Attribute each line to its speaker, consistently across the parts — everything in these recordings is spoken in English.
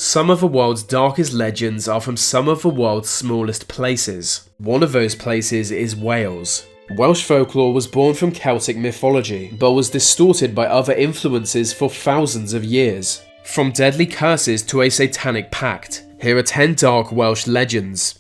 Speaker 1: Some of the world's darkest legends are from some of the world's smallest places. One of those places is Wales. Welsh folklore was born from Celtic mythology, but was distorted by other influences for thousands of years. From deadly curses to a satanic pact, here are 10 dark Welsh legends.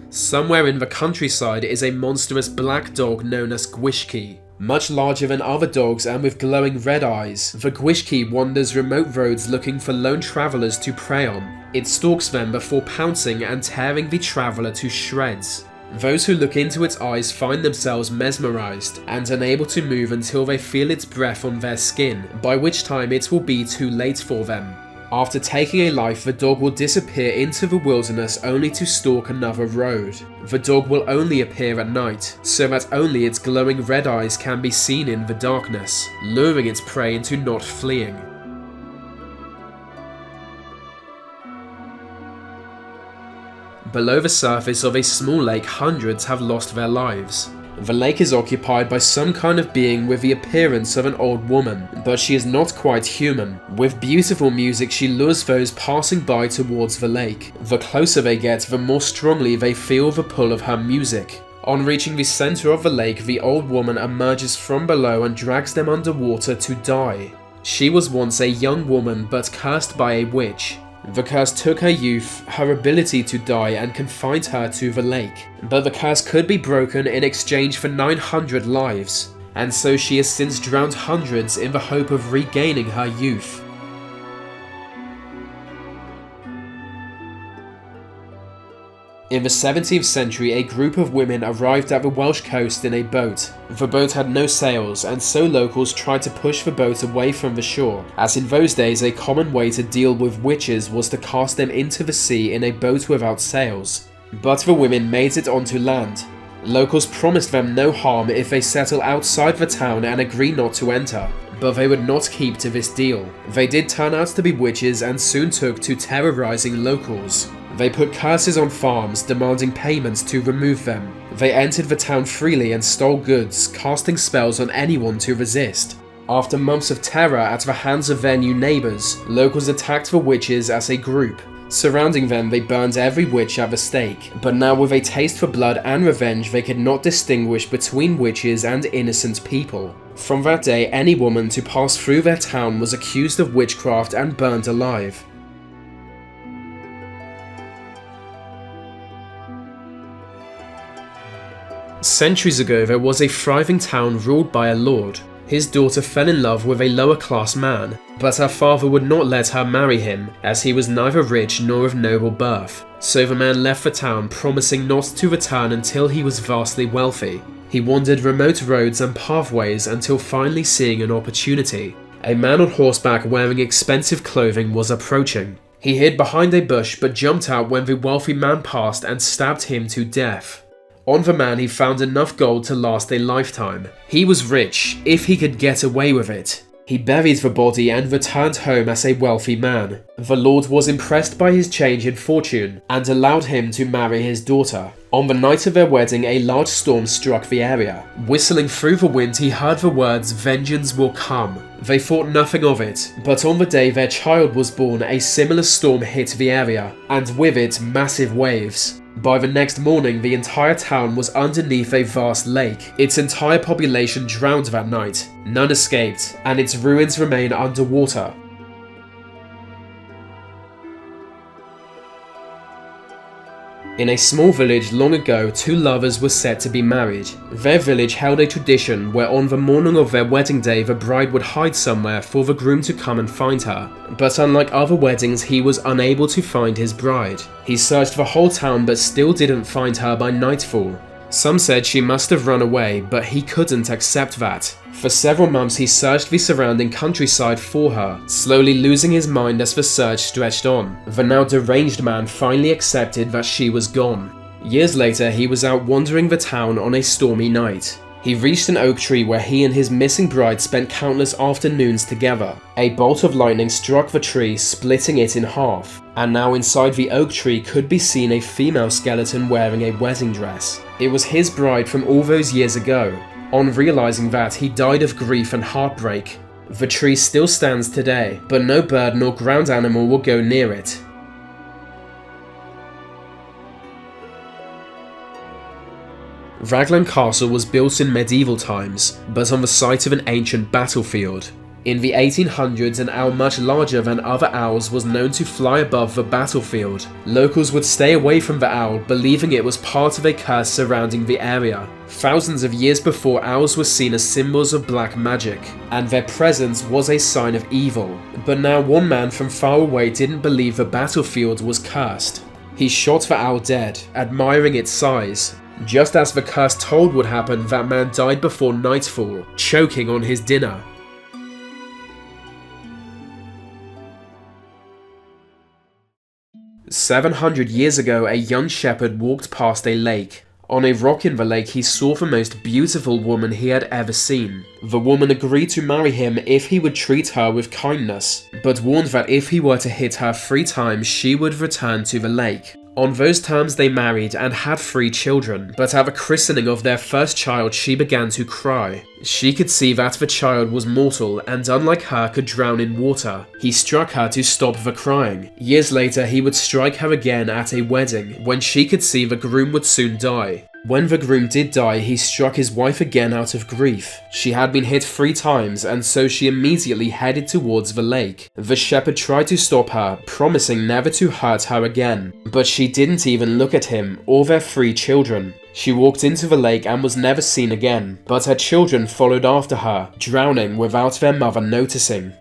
Speaker 1: Somewhere in the countryside is a monstrous black dog known as Gwyllgi. Much larger than other dogs and with glowing red eyes, the Gwyllgi wanders remote roads looking for lone travellers to prey on. It stalks them before pouncing and tearing the traveller to shreds. Those who look into its eyes find themselves mesmerised and unable to move until they feel its breath on their skin, by which time it will be too late for them. After taking a life, the dog will disappear into the wilderness only to stalk another road. The dog will only appear at night, so that only its glowing red eyes can be seen in the darkness, luring its prey into not fleeing. Below the surface of a small lake, hundreds have lost their lives. The lake is occupied by some kind of being with the appearance of an old woman, but she is not quite human. With beautiful music, she lures those passing by towards the lake. The closer they get, the more strongly they feel the pull of her music. On reaching the center of the lake, the old woman emerges from below and drags them underwater to die. She was once a young woman, but cursed by a witch. The curse took her youth, her ability to die, and confined her to the lake. But the curse could be broken in exchange for 900 lives, and so she has since drowned hundreds in the hope of regaining her youth. In the 17th century, a group of women arrived at the Welsh coast in a boat. The boat had no sails, and so locals tried to push the boat away from the shore, as in those days a common way to deal with witches was to cast them into the sea in a boat without sails. But the women made it onto land. Locals promised them no harm if they settle outside the town and agree not to enter, but they would not keep to this deal. They did turn out to be witches and soon took to terrorizing locals. They put curses on farms, demanding payments to remove them. They entered the town freely and stole goods, casting spells on anyone to resist. After months of terror at the hands of their new neighbours, locals attacked the witches as a group. Surrounding them, they burned every witch at the stake, but now with a taste for blood and revenge, they could not distinguish between witches and innocent people. From that day, any woman to pass through their town was accused of witchcraft and burned alive. Centuries ago, there was a thriving town ruled by a lord. His daughter fell in love with a lower-class man, but her father would not let her marry him, as he was neither rich nor of noble birth. So the man left the town, promising not to return until he was vastly wealthy. He wandered remote roads and pathways until finally seeing an opportunity. A man on horseback wearing expensive clothing was approaching. He hid behind a bush but jumped out when the wealthy man passed and stabbed him to death. On the man he found enough gold to last a lifetime. He was rich, if he could get away with it. He buried the body and returned home as a wealthy man. The lord was impressed by his change in fortune and allowed him to marry his daughter. On the night of their wedding, a large storm struck the area. Whistling through the wind, he heard the words, "Vengeance will come." They thought nothing of it, but on the day their child was born, a similar storm hit the area, and with it, massive waves. By the next morning, the entire town was underneath a vast lake. Its entire population drowned that night. None escaped, and its ruins remain underwater. In a small village long ago, two lovers were set to be married. Their village held a tradition where on the morning of their wedding day, the bride would hide somewhere for the groom to come and find her. But unlike other weddings, he was unable to find his bride. He searched the whole town but still didn't find her by nightfall. Some said she must have run away, but he couldn't accept that. For several months he searched the surrounding countryside for her, slowly losing his mind as the search stretched on. The now deranged man finally accepted that she was gone. Years later, he was out wandering the town on a stormy night. He reached an oak tree where he and his missing bride spent countless afternoons together. A bolt of lightning struck the tree, splitting it in half, and now inside the oak tree could be seen a female skeleton wearing a wedding dress. It was his bride from all those years ago. On realizing that, he died of grief and heartbreak. The tree still stands today, but no bird nor ground animal will go near it. Raglan Castle was built in medieval times, but on the site of an ancient battlefield. In the 1800s, an owl much larger than other owls was known to fly above the battlefield. Locals would stay away from the owl, believing it was part of a curse surrounding the area. Thousands of years before, owls were seen as symbols of black magic, and their presence was a sign of evil. But now one man from far away didn't believe the battlefield was cursed. He shot the owl dead, admiring its size. Just as the curse told would happen, that man died before nightfall, choking on his dinner. "700 years ago, a young shepherd walked past a lake. On a rock in the lake, he saw the most beautiful woman he had ever seen. The woman agreed to marry him if he would treat her with kindness, but warned that if he were to hit her 3 times, she would return to the lake. On those terms they married and had 3 children, but at the christening of their first child she began to cry. She could see that the child was mortal and unlike her could drown in water. He struck her to stop the crying. Years later he would strike her again at a wedding, when she could see the groom would soon die. When the groom did die, he struck his wife again out of grief. She had been hit 3 times, and so she immediately headed towards the lake. The shepherd tried to stop her, promising never to hurt her again, but she didn't even look at him or their 3 children. She walked into the lake and was never seen again, but her children followed after her, drowning without their mother noticing.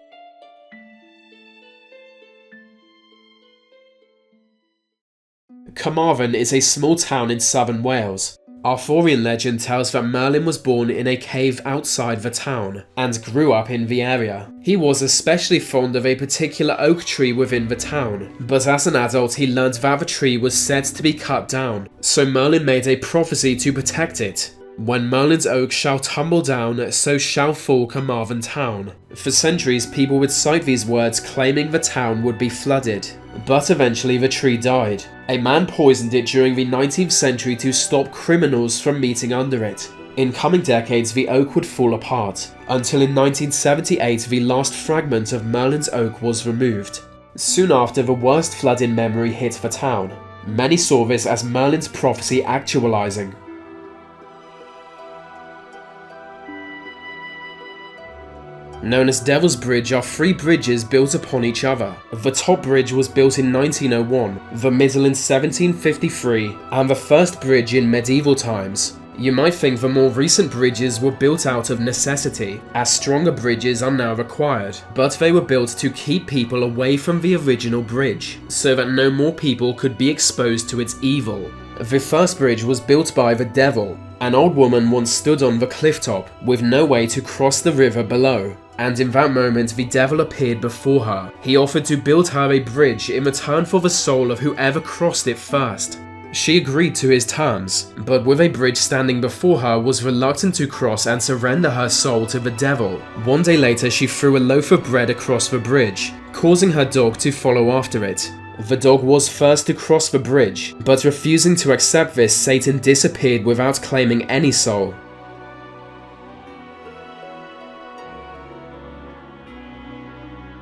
Speaker 1: Carmarthen is a small town in southern Wales. Arthurian legend tells that Merlin was born in a cave outside the town, and grew up in the area. He was especially fond of a particular oak tree within the town, but as an adult he learned that the tree was said to be cut down, so Merlin made a prophecy to protect it. "When Merlin's oak shall tumble down, so shall fall Carmarthen town." For centuries people would cite these words, claiming the town would be flooded. But eventually the tree died. A man poisoned it during the 19th century to stop criminals from meeting under it. In coming decades the oak would fall apart, until in 1978 the last fragment of Merlin's oak was removed. Soon after, the worst flood in memory hit the town. Many saw this as Merlin's prophecy actualizing. Known as Devil's Bridge are 3 bridges built upon each other. The top bridge was built in 1901, the middle in 1753, and the first bridge in medieval times. You might think the more recent bridges were built out of necessity, as stronger bridges are now required, but they were built to keep people away from the original bridge, so that no more people could be exposed to its evil. The first bridge was built by the devil. An old woman once stood on the cliff top, with no way to cross the river below, and in that moment the devil appeared before her. He offered to build her a bridge in return for the soul of whoever crossed it first. She agreed to his terms, but with a bridge standing before her was reluctant to cross and surrender her soul to the devil. One day later she threw a loaf of bread across the bridge, causing her dog to follow after it. The dog was first to cross the bridge, but refusing to accept this, Satan disappeared without claiming any soul.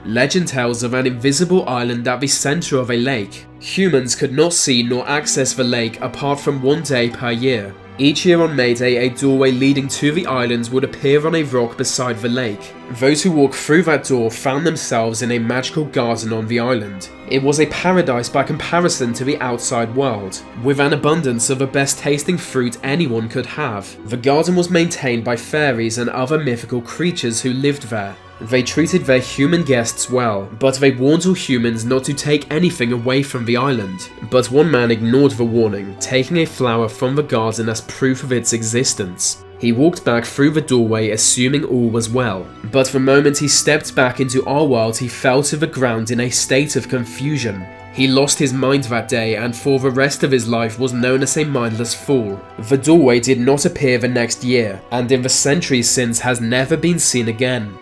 Speaker 1: Legend tells of an invisible island at the center of a lake. Humans could not see nor access the lake apart from 1 day per year. Each year on May Day, a doorway leading to the island would appear on a rock beside the lake. Those who walked through that door found themselves in a magical garden on the island. It was a paradise by comparison to the outside world, with an abundance of the best tasting fruit anyone could have. The garden was maintained by fairies and other mythical creatures who lived there. They treated their human guests well, but they warned all humans not to take anything away from the island. But one man ignored the warning, taking a flower from the garden as proof of its existence. He walked back through the doorway assuming all was well, but the moment he stepped back into our world he fell to the ground in a state of confusion. He lost his mind that day and for the rest of his life was known as a mindless fool. The doorway did not appear the next year, and in the centuries since has never been seen again.